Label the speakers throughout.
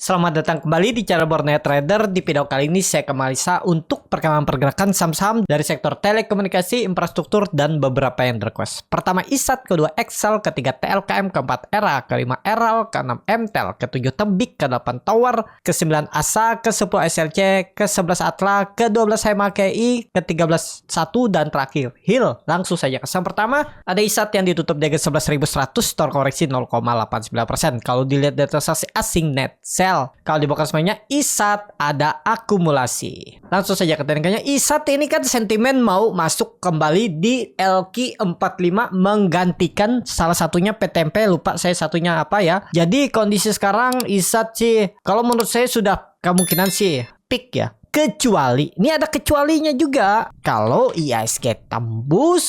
Speaker 1: Selamat datang kembali di channel Borneo Trader. Di video kali ini saya kembali untuk perkembangan pergerakan saham-saham dari sektor telekomunikasi, infrastruktur, dan beberapa yang request. Pertama ISAT, kedua Excel, ketiga TLKM, keempat ERA, kelima ERAL, keenam MTEL, ketujuh Tembik, ke-8 Tower, ke-9 ASA, ke-10 SLC, ke-11 Atla, ke-12 HMAKI, ke-13 1, dan terakhir HIL. Langsung saja ke saham pertama. Ada ISAT yang ditutup di 11.100, store koreksi 0,89%. Kalau dilihat dari transaksi asing net sell. Kalau dibuka semuanya ISAT ada akumulasi. Langsung saja ke teknikanya. ISAT ini kan sentimen mau masuk kembali di LQ45 menggantikan salah satunya PTMP, lupa saya satunya apa ya. Jadi kondisi sekarang ISAT sih kalau menurut saya sudah kemungkinan sih peak ya. Kecuali ini ada kecualinya juga. Kalau IHSG tembus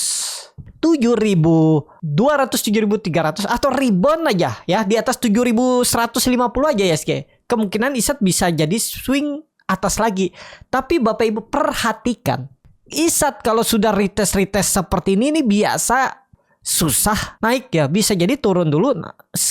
Speaker 1: 7.200, 7.300 atau rebound aja ya di atas 7.150 aja ya IHSG. Kemungkinan ISAT bisa jadi swing atas lagi. Tapi Bapak Ibu perhatikan, ISAT kalau sudah retest seperti ini biasa susah naik ya, bisa jadi turun dulu.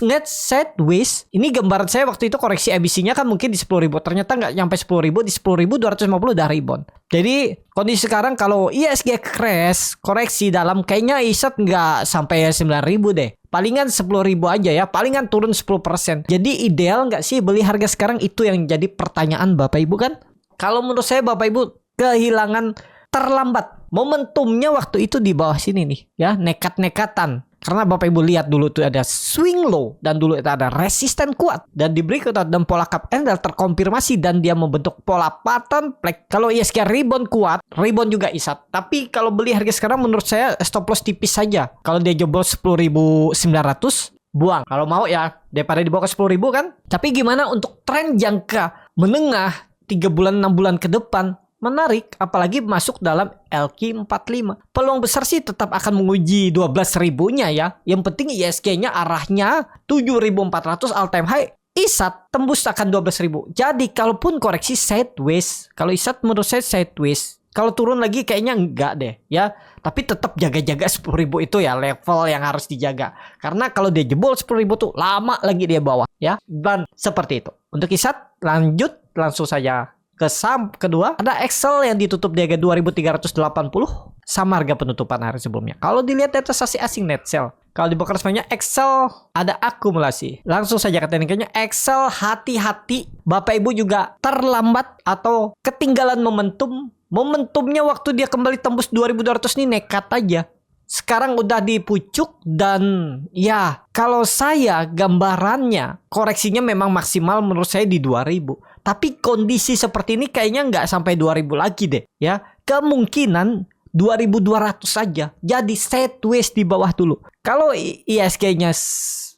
Speaker 1: Net sideways. Ini gambaran saya waktu itu koreksi ABC-nya kan mungkin di 10.000, ternyata nggak nyampe 10.000, di 10.250 udah rebound. Jadi kondisi sekarang kalau IHSG crash koreksi dalam, kayaknya ISAT nggak sampai 9.000 deh. Palingan 10.000 aja ya, palingan turun 10%. Jadi ideal nggak sih beli harga sekarang? Itu yang jadi pertanyaan Bapak Ibu kan. Kalau menurut saya Bapak Ibu kehilangan terlambat momentumnya waktu itu di bawah sini nih ya, nekat-nekatan. Karena Bapak Ibu lihat dulu tuh ada swing low dan dulu itu ada resisten kuat dan di berikutnya dan pola cup and terkonfirmasi dan dia membentuk pola pattern flag. Kalau IHSG rebound kuat, rebound juga ISAT. Tapi kalau beli harga sekarang menurut saya stop loss tipis saja. Kalau dia jebol 10.900 buang. Kalau mau ya daripada dibawa ke 10.000 kan. Tapi gimana untuk tren jangka menengah 3 bulan 6 bulan ke depan? Menarik, apalagi masuk dalam LQ45. Peluang besar sih tetap akan menguji 12.000-nya ya. Yang penting IHSG-nya arahnya 7.400 all time high. ISAT tembus akan 12.000. Jadi kalaupun koreksi sideways, kalau ISAT menurut saya sideways. Kalau turun lagi kayaknya enggak deh ya. Tapi tetap jaga-jaga 10.000 itu ya level yang harus dijaga. Karena kalau dia jebol 10.000 tuh lama lagi dia bawah ya. Dan seperti itu. Untuk ISAT lanjut langsung saja ke saham kedua. Ada Excel yang ditutup di harga 2.380 sama harga penutupan hari sebelumnya. Kalau dilihat dari transaksi asing net sell, kalau dibuka semuanya Excel ada akumulasi. Langsung saja ke teknikanya. Excel hati-hati Bapak Ibu juga terlambat atau ketinggalan momentum. Momentumnya waktu dia kembali tembus 2.200 ini nekat aja. Sekarang udah dipucuk dan ya kalau saya gambarannya koreksinya memang maksimal menurut saya di 2.000. Tapi kondisi seperti ini kayaknya nggak sampai 2.000 lagi deh ya. Kemungkinan 2.200 saja. Jadi sideways di bawah dulu. Kalau IHSG-nya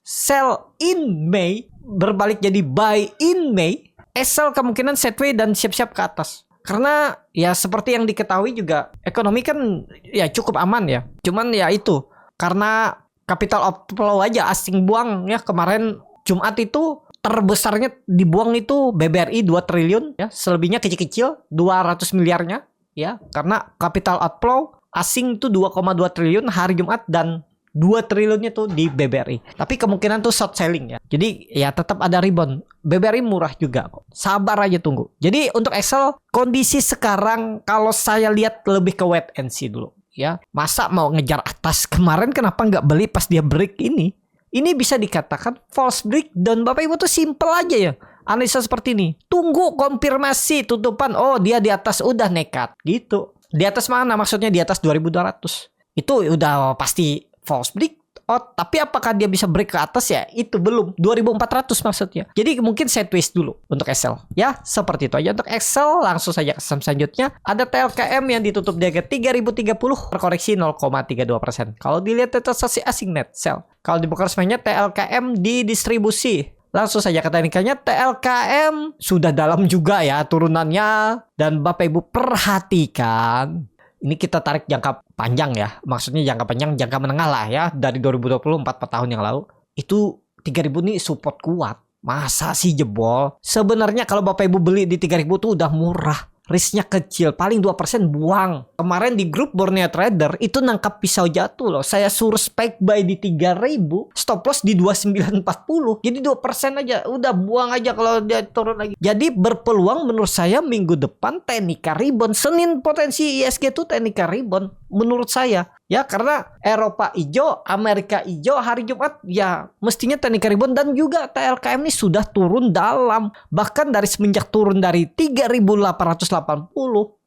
Speaker 1: sell in May berbalik jadi buy in May, sell kemungkinan sideways dan siap-siap ke atas. Karena ya seperti yang diketahui juga ekonomi kan ya cukup aman ya. Cuman ya itu karena capital outflow aja asing buang ya kemarin Jumat itu terbesarnya dibuang itu BBRI 2 triliun ya, selebihnya kecil-kecil 200 miliarnya ya. Karena capital outflow asing itu 2,2 triliun hari Jumat dan 2 triliunnya tuh di BBRI. Tapi kemungkinan tuh short selling ya. Jadi ya tetap ada rebound. BBRI murah juga kok. Sabar aja tunggu. Jadi untuk Excel kondisi sekarang kalau saya lihat lebih ke wait and see dulu ya. Masa mau ngejar atas kemarin kenapa nggak beli pas dia break ini? Ini bisa dikatakan false breakdown. Bapak Ibu tuh simple aja ya. Analisa seperti ini. Tunggu konfirmasi tutupan. Oh dia di atas udah nekat gitu. Di atas mana maksudnya? Di atas 2.200. Itu udah pasti false break. Oh, tapi apakah dia bisa break ke atas ya? Itu belum. 2.400 maksudnya. Jadi mungkin sideways dulu untuk Excel. Ya, seperti itu aja untuk Excel. Langsung saja ke saham selanjutnya. Ada TLKM yang ditutup di harga 3.030 terkoreksi 0,32%. Kalau dilihat transaksi asing net sell. Kalau dibuka semuanya TLKM di distribusi. Langsung saja ke teknikanya. TLKM sudah dalam juga ya turunannya. Dan Bapak Ibu perhatikan. Ini kita tarik jangka panjang ya. Maksudnya jangka panjang, jangka menengah lah ya. Dari 2024 4 tahun yang lalu. Itu 3.000 nih support kuat. Masa sih jebol? Sebenarnya kalau Bapak Ibu beli di 3.000 tuh udah murah. risknya kecil, paling 2% buang. Kemarin di grup Borneo Trader itu nangkap pisau jatuh loh. Saya suruh spike buy di 3.000, stop loss di 2940. Jadi 2% aja, udah buang aja kalau dia turun lagi. Jadi berpeluang menurut saya minggu depan teknika rebound. Senin potensi ISG itu teknika rebound menurut saya. Ya karena Eropa hijau, Amerika hijau, hari Jumat ya mestinya teknika rebound dan juga TLKM ini sudah turun dalam. Bahkan dari semenjak turun dari 3.880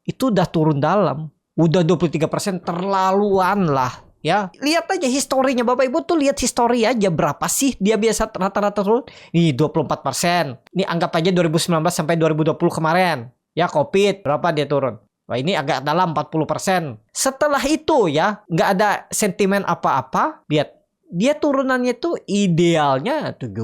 Speaker 1: itu udah turun dalam. Udah 23% terlaluan lah. Ya, lihat aja historinya Bapak Ibu tuh, lihat histori aja berapa sih dia biasa rata-rata turun. Ini 24%. Ini anggap aja 2019 sampai 2020 kemarin. Ya, Covid berapa dia turun? Wah, ini agak dalam 40%. Setelah itu ya, nggak ada sentimen apa-apa. Lihat, dia turunannya tuh idealnya 17.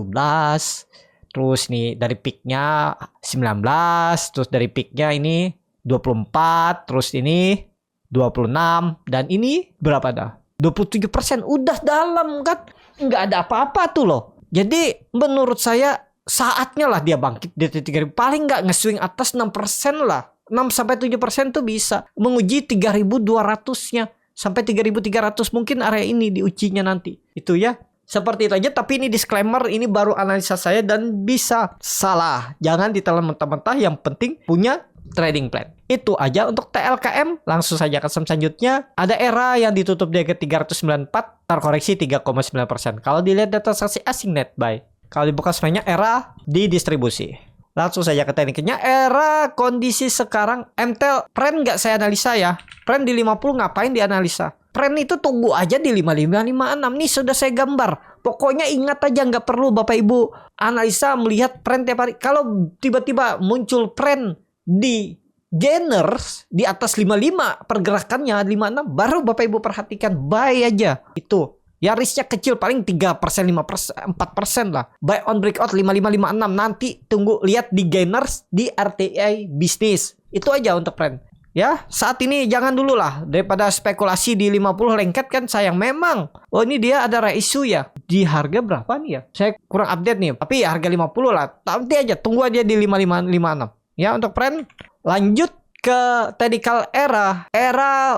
Speaker 1: Terus nih dari peaknya 19. Terus dari peaknya ini 24. Terus ini 26. Dan ini berapa dah? 27%. Udah dalam kan? Nggak ada apa-apa tuh loh. Jadi menurut saya saatnya lah dia bangkit di 3.000. Paling nggak nge-swing atas 6% lah. 6-7% tuh bisa menguji 3.200-nya sampai 3.300 mungkin area ini diujinya nanti. Itu ya. Seperti itu aja, tapi ini disclaimer, ini baru analisa saya dan bisa salah. Jangan ditelan mentah-mentah, yang penting punya trading plan. Itu aja untuk TLKM. Langsung saja ke selanjutnya. Ada era yang ditutup di harga 394, terkoreksi 3,9%. Kalau dilihat data transaksi asing net buy. Kalau dibuka sebenarnya era di distribusi. Langsung saja ke tekniknya. Era kondisi sekarang MTEL trend nggak saya analisa ya. Trend di 50 ngapain dianalisa? Trend itu tunggu aja di 55-56. Nih sudah saya gambar. Pokoknya ingat aja, nggak perlu Bapak Ibu analisa melihat trend tiap hari. Kalau tiba-tiba muncul trend di gainers di atas 55 pergerakannya 56, baru Bapak Ibu perhatikan, buy aja. Itu. Ya risknya kecil, paling 3%, 5%, 4% lah. Buy on breakout 5556. Nanti tunggu lihat di gainers di RTI bisnis. Itu aja untuk trend. Ya, saat ini jangan dulu lah. Daripada spekulasi di 50 lengket kan sayang memang. Oh ini dia ada reissue ya. Di harga berapa nih ya? Saya kurang update nih. Tapi ya harga 50 lah. Nanti aja tunggu aja di 5556. Ya untuk trend. Lanjut ke technical era.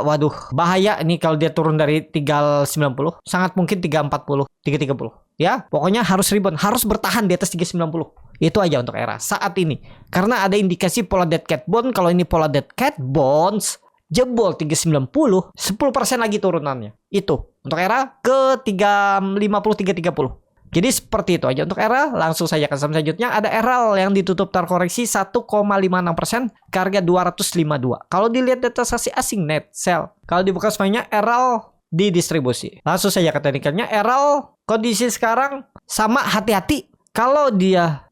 Speaker 1: Waduh, bahaya ini kalau dia turun dari 390. Sangat mungkin 340, 330. Ya, pokoknya harus rebound, harus bertahan di atas 390. Itu aja untuk era saat ini. Karena ada indikasi pola dead cat bond. Kalau ini pola dead cat bonds, jebol 390, 10% lagi turunannya. Itu untuk era ke 350, 330. Jadi seperti itu aja untuk era. Langsung saja ke saham selanjutnya. Ada ERAL yang ditutup terkoreksi 1,56%, ke harga 252. Kalau dilihat data transaksi asing net sell, kalau dibuka semuanya ERAL di distribusi. Langsung saja ke teknikalnya. ERAL kondisi sekarang sama, hati-hati. Kalau dia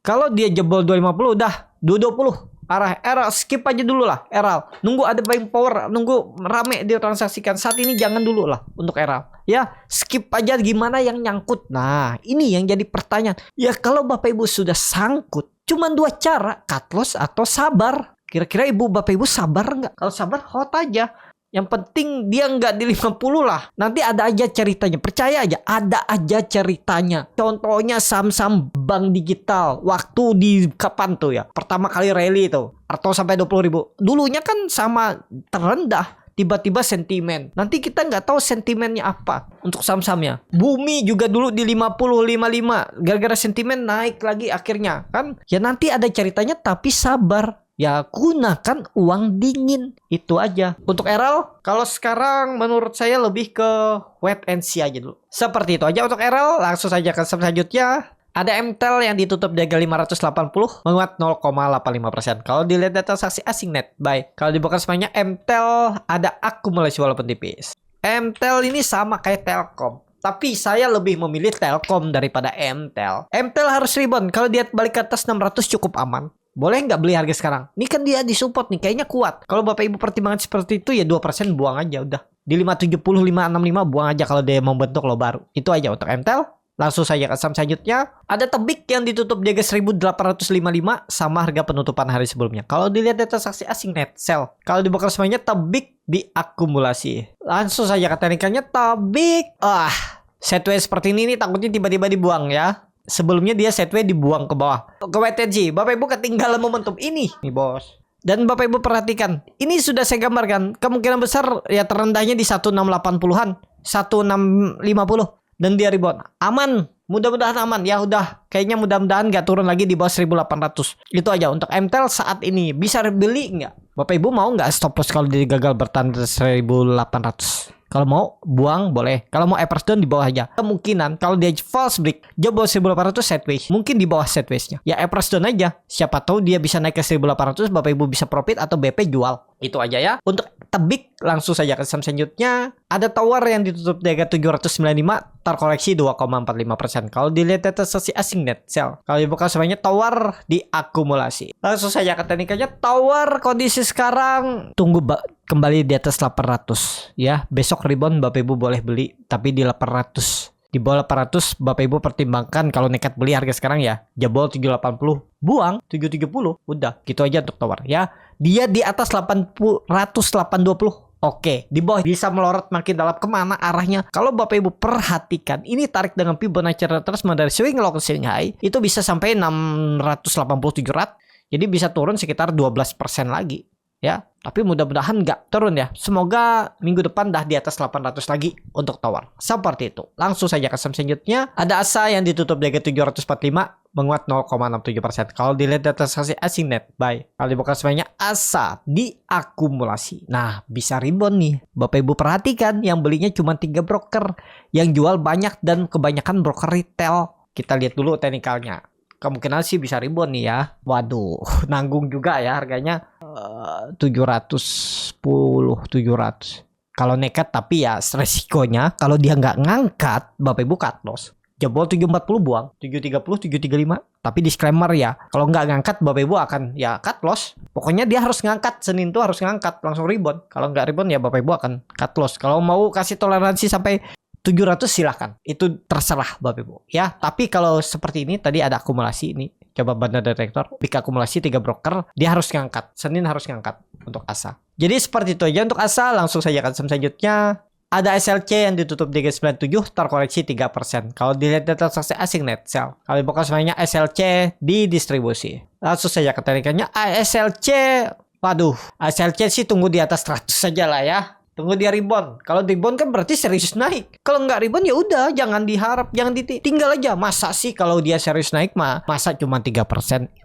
Speaker 1: jebol 250, udah 220. Arah ERAL skip aja dulu lah ERAL. Nunggu ada buying power, nunggu rame dia transaksikan. Saat ini jangan dulu lah untuk ERAL. Ya, skip aja gimana yang nyangkut. Nah, ini yang jadi pertanyaan. Ya kalau Bapak Ibu sudah sangkut, cuman dua cara, cut loss atau sabar. Kira-kira Bapak Ibu sabar nggak? Kalau sabar hot aja. Yang penting dia nggak di 50 lah. Nanti ada aja ceritanya. Percaya aja, ada aja ceritanya. Contohnya saham-saham bank digital. Waktu di kapan tuh ya? Pertama kali rally itu. Atau sampai 20.000. Dulunya kan sama terendah. Tiba-tiba sentimen. Nanti kita nggak tahu sentimennya apa untuk saham-sahamnya. Bumi juga dulu di 50, 55. Gara-gara sentimen naik lagi akhirnya. Kan? Ya nanti ada ceritanya tapi sabar. Ya gunakan uang dingin. Itu aja. Untuk ERAL, kalau sekarang menurut saya lebih ke wait and see aja dulu. Seperti itu aja untuk ERAL. Langsung saja ke selanjutnya. Ada MTEL yang ditutup di harga 580, menguat 0,85%. Kalau dilihat data transaksi asing net buy. Kalau dibuka semuanya MTEL ada akumulasi walaupun tipis. MTEL ini sama kayak Telkom. Tapi saya lebih memilih Telkom daripada MTEL. MTEL harus rebound. Kalau dia balik ke atas 600 cukup aman. Boleh nggak beli harga sekarang? Ini kan dia disupport nih, kayaknya kuat. Kalau Bapak Ibu pertimbangan seperti itu ya 2% buang aja udah. Di 570, 565 buang aja kalau dia membentuk lo baru. Itu aja untuk MTEL. Langsung saja ke saham selanjutnya. Ada Tebik yang ditutup di harga 1855 sama harga penutupan hari sebelumnya. Kalau dilihat data transaksi asing net sell. Kalau dibuka semuanya Tebik diakumulasi. Langsung saja ke teknikalnya Tebik. Setway seperti ini nih takutnya tiba-tiba dibuang ya. Sebelumnya dia setway dibuang ke bawah. Ke WTG. Bapak Ibu ketinggalan momentum ini. Nih bos. Dan Bapak Ibu perhatikan, ini sudah saya gambarkan. Kemungkinan besar ya terendahnya di 1680-an, 1650 dan dia rebound. Aman, mudah-mudahan aman. Ya udah, kayaknya mudah-mudahan nggak turun lagi di bawah 1800. Itu aja untuk MTEL saat ini. Bisa beli nggak? Bapak Ibu mau nggak stop loss kalau dia gagal bertahan 1800? Kalau mau buang boleh. Kalau mau Everstone di bawah aja. Kemungkinan kalau dia false break jebol 1800 sideways, mungkin di bawah sidewaysnya. Ya Everstone aja. Siapa tahu dia bisa naik ke 1800, Bapak Ibu bisa profit atau BP jual. Itu aja ya. Untuk tebik langsung saja ke saham selanjutnya. Ada tower yang ditutup di harga 795, terkoreksi 2,45%. Kalau dilihat data sesi asing net sell. Kalau dibuka semuanya tower diakumulasi. Langsung saja ke teknikanya. Tower kondisi sekarang tunggu kembali di atas 800 ya. Besok rebound Bapak Ibu boleh beli tapi di 800. Di bawah 800 Bapak Ibu pertimbangkan kalau nekat beli harga sekarang ya. Jebol 780, buang 770. Udah, gitu aja untuk tower ya. Dia di atas 820. Oke, di bawah bisa melorot makin dalam kemana arahnya. Kalau Bapak Ibu perhatikan, ini tarik dengan Fibonacci retracement dari swing low ke swing high itu bisa sampai 680-700. Jadi bisa turun sekitar 12% lagi. Ya, tapi mudah-mudahan nggak turun ya. Semoga minggu depan dah di atas 800 lagi untuk tower. Seperti itu. Langsung saja ke saham selanjutnya. Ada ASA yang ditutup di harga 745, menguat 0,67%. Kalau dilihat data transaksi asing net buy, kalau dibuka semuanya ASA diakumulasi. Nah, bisa rebound nih. Bapak Ibu perhatikan, yang belinya cuma 3 broker, yang jual banyak dan kebanyakan broker retail. Kita lihat dulu teknikalnya. Kemungkinan sih bisa rebound nih ya. Waduh, nanggung juga ya harganya 700. Kalau nekat tapi ya resikonya kalau dia nggak ngangkat, Bapak Ibu cut loss. Jebol 740 buang, 730, 735. Tapi disclaimer ya, kalau nggak ngangkat Bapak Ibu akan ya cut loss. Pokoknya dia harus ngangkat, Senin tuh harus ngangkat, langsung rebound. Kalau nggak rebound ya Bapak Ibu akan cut loss. Kalau mau kasih toleransi sampai 700 silahkan. Itu terserah Bapak Ibu ya. Tapi kalau seperti ini tadi ada akumulasi ini. Coba bandar detektor, pick akumulasi 3 broker, dia harus ngangkat. Senin harus ngangkat untuk ASA. Jadi seperti itu aja untuk ASA. Langsung saja ke saham selanjutnya. Ada SLC yang ditutup di 97, terkoreksi 3%. Kalau dilihat data transaksi asing net sell. Kalau dibuka semuanya SLC di distribusi. Langsung saja ke teknikannya. SLC, waduh, SLC sih tunggu di atas 100 saja lah ya. Tunggu dia rebound. Kalau rebound kan berarti serius naik. Kalau nggak rebound ya udah, jangan diharap, jangan tinggal aja. Masa sih kalau dia serius naik masa cuma 3%?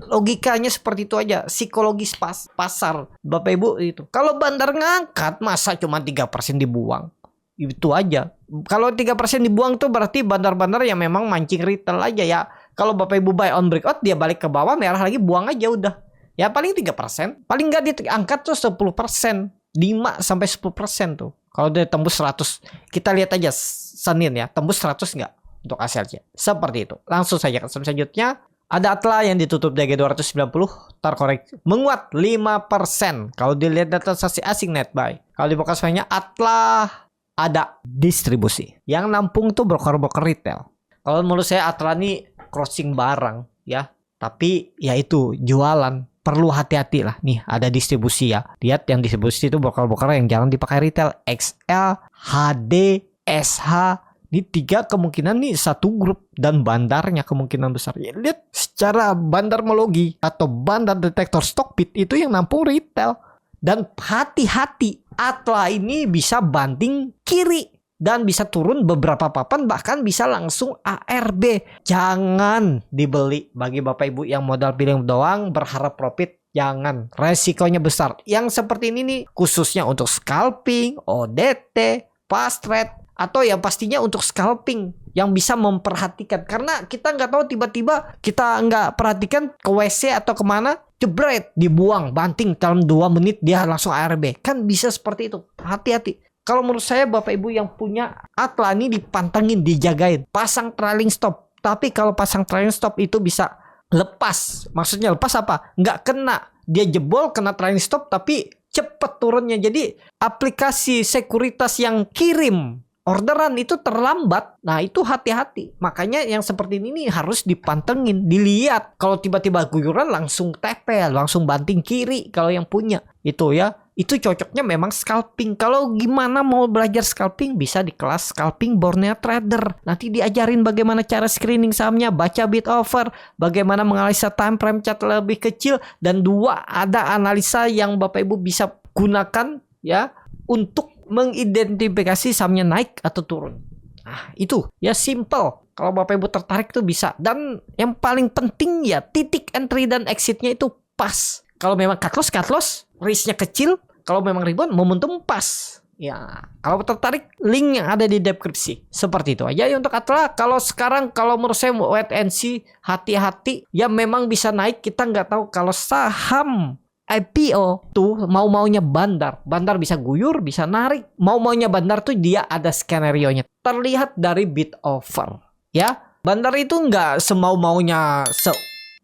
Speaker 1: Logikanya seperti itu aja. Psikologis pasar. Bapak Ibu itu. Kalau bandar ngangkat masa cuma 3% dibuang? Itu aja. Kalau 3% dibuang tuh berarti bandar-bandar yang memang mancing retail aja ya. Kalau Bapak Ibu buy on breakout, dia balik ke bawah, merah lagi, buang aja udah. Ya paling 3%. Paling nggak diangkat tuh 10%. 5-10% tuh. Kalau dia tembus 100, kita lihat aja Senin ya, tembus 100 nggak untuk ASLC. Seperti itu. Langsung saja ke saham selanjutnya. Ada Atla yang ditutup di 290, terkoreksi menguat 5%. Kalau dilihat data transaksi asing net buy. Kalau dibuka semuanya Atla ada distribusi. Yang nampung tuh broker-broker retail. Kalau menurut saya Atla ini crossing barang ya. Tapi ya itu jualan. Perlu hati-hati lah. Nih ada distribusi ya. Lihat yang distribusi itu broker-broker yang jangan dipakai retail. XL, HD, SH. Ini 3 kemungkinan nih satu grup. Dan bandarnya kemungkinan besar. Ya, lihat secara bandarmologi atau bandar detektor Stockbit itu yang nampung retail. Dan hati-hati. Atla ini bisa banting kiri. Dan bisa turun beberapa papan, bahkan bisa langsung ARB. Jangan dibeli bagi Bapak Ibu yang modal pilih doang berharap profit. Jangan, resikonya besar. Yang seperti ini nih khususnya untuk scalping, ODT, fast trade, atau yang pastinya untuk scalping yang bisa memperhatikan. Karena kita nggak tahu tiba-tiba kita nggak perhatikan ke WC atau kemana, jebret, dibuang, banting dalam 2 menit dia langsung ARB. Kan bisa seperti itu. Hati-hati. Kalau menurut saya Bapak Ibu yang punya Atla ini dipantengin, dijagain. Pasang trailing stop. Tapi kalau pasang trailing stop itu bisa lepas. Maksudnya lepas apa? Nggak kena. Dia jebol kena trailing stop tapi cepet turunnya. Jadi aplikasi sekuritas yang kirim orderan itu terlambat. Nah itu hati-hati. Makanya yang seperti ini harus dipantengin, dilihat. Kalau tiba-tiba guyuran langsung TP, langsung banting kiri kalau yang punya. Itu ya. itu cocoknya memang scalping. Kalau gimana mau belajar scalping, bisa di kelas scalping Borneo Trader. Nanti diajarin bagaimana cara screening sahamnya, baca bid offer, bagaimana menganalisa time frame chart lebih kecil, dan dua, ada analisa yang Bapak Ibu bisa gunakan ya untuk mengidentifikasi sahamnya naik atau turun. Nah, itu ya simple. Kalau Bapak Ibu tertarik tuh bisa. Dan yang paling penting ya titik entry dan exitnya itu pas. Kalau memang cut loss, risknya kecil. Kalau memang rebound, momentum pas. Ya, kalau tertarik, link yang ada di deskripsi. Seperti itu aja ya untuk Atla. Kalau sekarang, kalau menurut saya wait and see, hati-hati. Ya memang bisa naik, kita nggak tahu. Kalau saham IPO tuh mau-maunya bandar. Bandar bisa guyur, bisa narik. Mau-maunya bandar tuh dia ada skenario-nya. Terlihat dari bid offer. Ya, bandar itu nggak semau-maunya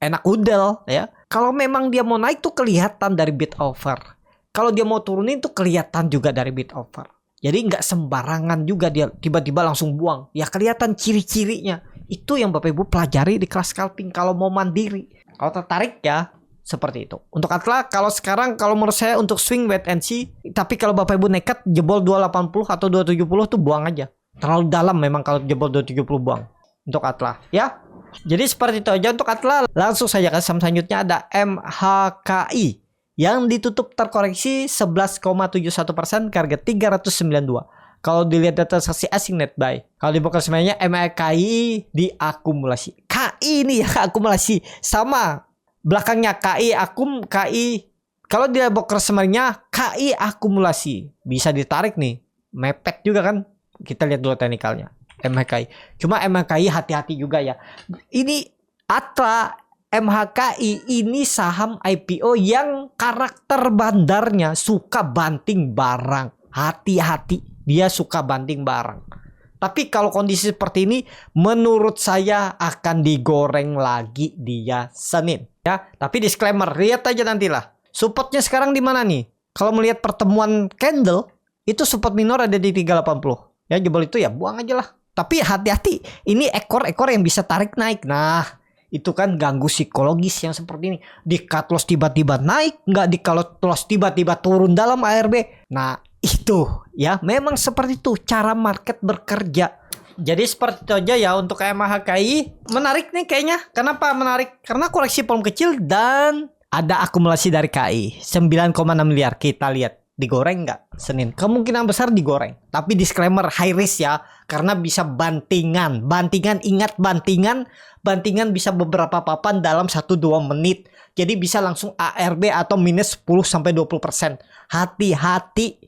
Speaker 1: enak udel ya. Kalau memang dia mau naik tuh kelihatan dari bid offer. Kalau dia mau turunin tuh kelihatan juga dari bid offer. Jadi nggak sembarangan juga dia tiba-tiba langsung buang. Ya kelihatan ciri-cirinya. Itu yang Bapak Ibu pelajari di kelas scalping kalau mau mandiri. Kalau tertarik ya seperti itu. Untuk Atla kalau sekarang kalau menurut saya untuk swing wait and see. Tapi kalau Bapak Ibu nekat jebol 280 atau 270 tuh buang aja. Terlalu dalam memang kalau jebol 270 buang. Untuk Atla ya. Jadi seperti itu aja untuk Atla. Langsung saja ke saham selanjutnya ada MHKI yang ditutup terkoreksi 11,71% ke harga 392. Kalau dilihat data transaksi asing net buy. Kalau di broker semuanya MHKI diakumulasi. KI ini ya akumulasi sama belakangnya KI akum KI. Kalau di broker semuanya KI akumulasi bisa ditarik nih. Mepet juga kan. Kita lihat dulu teknikalnya. MHKI. Cuma MHKI hati-hati juga ya. Ini Atla MHKI ini saham IPO yang karakter bandarnya suka banting barang. Hati-hati. Dia suka banting barang. Tapi kalau kondisi seperti ini menurut saya akan digoreng lagi dia Senin. Ya, tapi disclaimer, lihat aja nantilah. Supportnya sekarang di mana nih? Kalau melihat pertemuan candle, itu support minor ada di 380. Ya jebol itu ya buang aja lah. Tapi hati-hati, ini ekor-ekor yang bisa tarik naik. Nah, itu kan ganggu psikologis yang seperti ini. Di cut loss tiba-tiba naik, nggak di cut loss tiba-tiba turun dalam ARB. Nah, itu ya memang seperti itu cara market bekerja. Jadi seperti itu aja ya untuk MHKI. Menarik nih kayaknya. Kenapa menarik? Karena koreksi volume kecil dan ada akumulasi dari KI 9,6 miliar. Kita lihat. Digoreng nggak Senin? Kemungkinan besar digoreng. Tapi disclaimer high risk ya. Karena bisa bantingan. Bantingan ingat bantingan. Bantingan bisa beberapa papan dalam 1-2 menit. Jadi bisa langsung ARB atau minus 10-20%. Hati-hati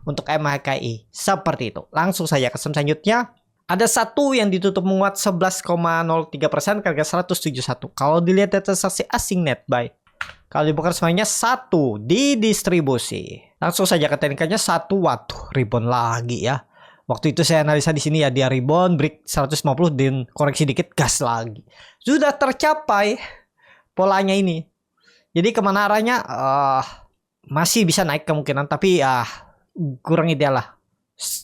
Speaker 1: untuk MHKI. Seperti itu. Langsung saja ke selanjutnya. Ada satu yang ditutup menguat 11,03% ke harga 171. Kalau dilihat data transaksi asing net buy. Kalau dibongkar semuanya satu didistribusi. Langsung saja ke teknikanya satu. Waduh, rebound lagi ya. Waktu itu saya analisa di sini ya dia rebound, break 150 dan koreksi dikit gas lagi. Sudah tercapai polanya ini. Jadi kemana arahnya? Masih bisa naik kemungkinan tapi kurang ideal lah.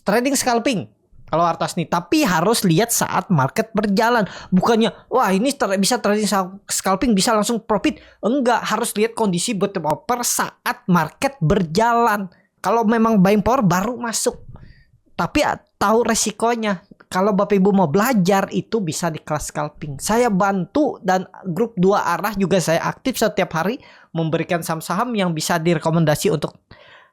Speaker 1: Trading scalping. Kalau atas nih, tapi harus lihat saat market berjalan. Bukannya, wah ini bisa trading scalping, bisa langsung profit. Enggak, harus lihat kondisi bottom upper saat market berjalan. Kalau memang buying power baru masuk. Tapi tahu resikonya. Kalau Bapak Ibu mau belajar itu bisa di kelas scalping. Saya bantu dan grup 2 arah juga saya aktif setiap hari. Memberikan saham-saham yang bisa direkomendasi untuk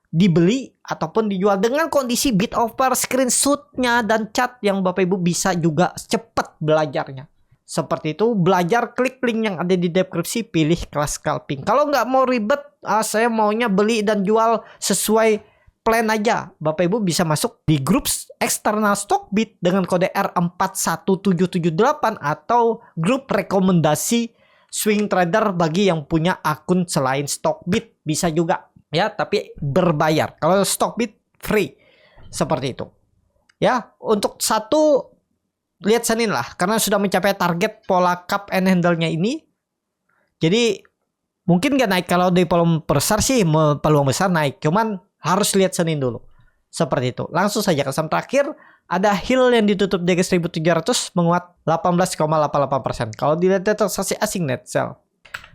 Speaker 1: dibeli ataupun dijual dengan kondisi bid offer, screenshotnya dan chat yang Bapak Ibu bisa juga cepat belajarnya. Seperti itu, belajar klik link yang ada di deskripsi, pilih kelas scalping. Kalau nggak mau ribet, saya maunya beli dan jual sesuai plan aja. Bapak Ibu bisa masuk di grup eksternal Stockbit dengan kode R41778 atau grup rekomendasi swing trader bagi yang punya akun selain Stockbit bisa juga. Ya, tapi berbayar. Kalau Stockbit free. Seperti itu. Ya, untuk satu lihat Senin lah karena sudah mencapai target pola cup and handle-nya ini. Jadi mungkin nggak naik kalau di peluang besar sih, peluang besar naik. Cuman harus lihat Senin dulu. Seperti itu. Langsung saja ke saham terakhir ada Hill yang ditutup di 1.700 menguat 18,88%. Kalau dilihat transaksi asing net sell.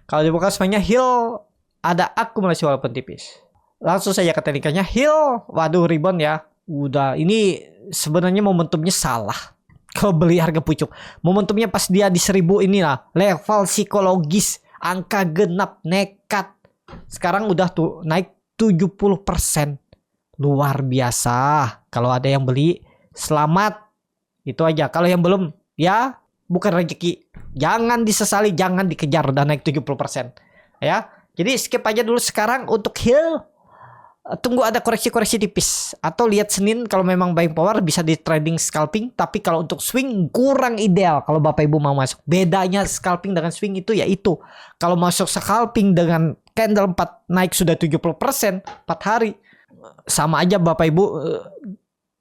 Speaker 1: Kalau dibuka semuanya Hill ada akumulasi walaupun tipis. Langsung saja ke teknikanya Hill. Waduh, rebound ya. Udah, ini sebenarnya momentumnya salah. Kalau beli harga pucuk, momentumnya pas dia di 1000 inilah level psikologis, angka genap, nekat. Sekarang udah tuh naik 70%. Luar biasa. Kalau ada yang beli, selamat. Itu aja. Kalau yang belum, ya bukan rezeki. Jangan disesali, jangan dikejar, udah naik 70%. Ya. Jadi skip aja dulu sekarang untuk Hill. Tunggu ada koreksi-koreksi tipis atau lihat Senin kalau memang buying power bisa di trading scalping, tapi kalau untuk swing kurang ideal kalau Bapak Ibu mau masuk. Bedanya scalping dengan swing itu yaitu kalau masuk scalping dengan candle 4 naik sudah 70% 4 hari, sama aja Bapak Ibu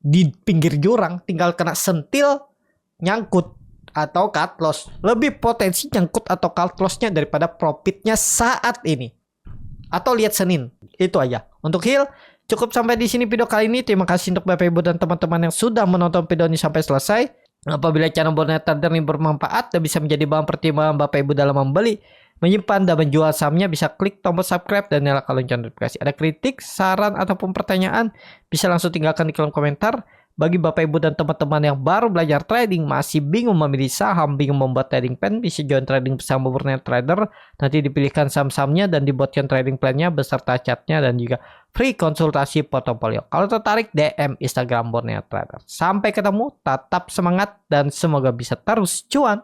Speaker 1: di pinggir jurang tinggal kena sentil nyangkut atau cut loss. Lebih potensi nyangkut atau cut lossnya daripada profitnya saat ini. Atau lihat Senin. Itu aja. Untuk Hill, cukup sampai di sini video kali ini. Terima kasih untuk Bapak Ibu dan teman-teman yang sudah menonton video ini sampai selesai. Apabila channel Borneo Trader ini bermanfaat dan bisa menjadi bahan pertimbangan Bapak Ibu dalam membeli, menyimpan dan menjual sahamnya, bisa klik tombol subscribe dan nyalakan lonceng notifikasi. Ada kritik, saran ataupun pertanyaan, bisa langsung tinggalkan di kolom komentar. Bagi Bapak Ibu dan teman-teman yang baru belajar trading, masih bingung memilih saham, bingung membuat trading plan, bisa join trading bersama Borneo Trader. Nanti dipilihkan saham-sahamnya dan dibuatkan trading plannya beserta chartnya dan juga free konsultasi portofolio. Kalau tertarik, DM Instagram Borneo Trader. Sampai ketemu, tetap semangat dan semoga bisa terus cuan.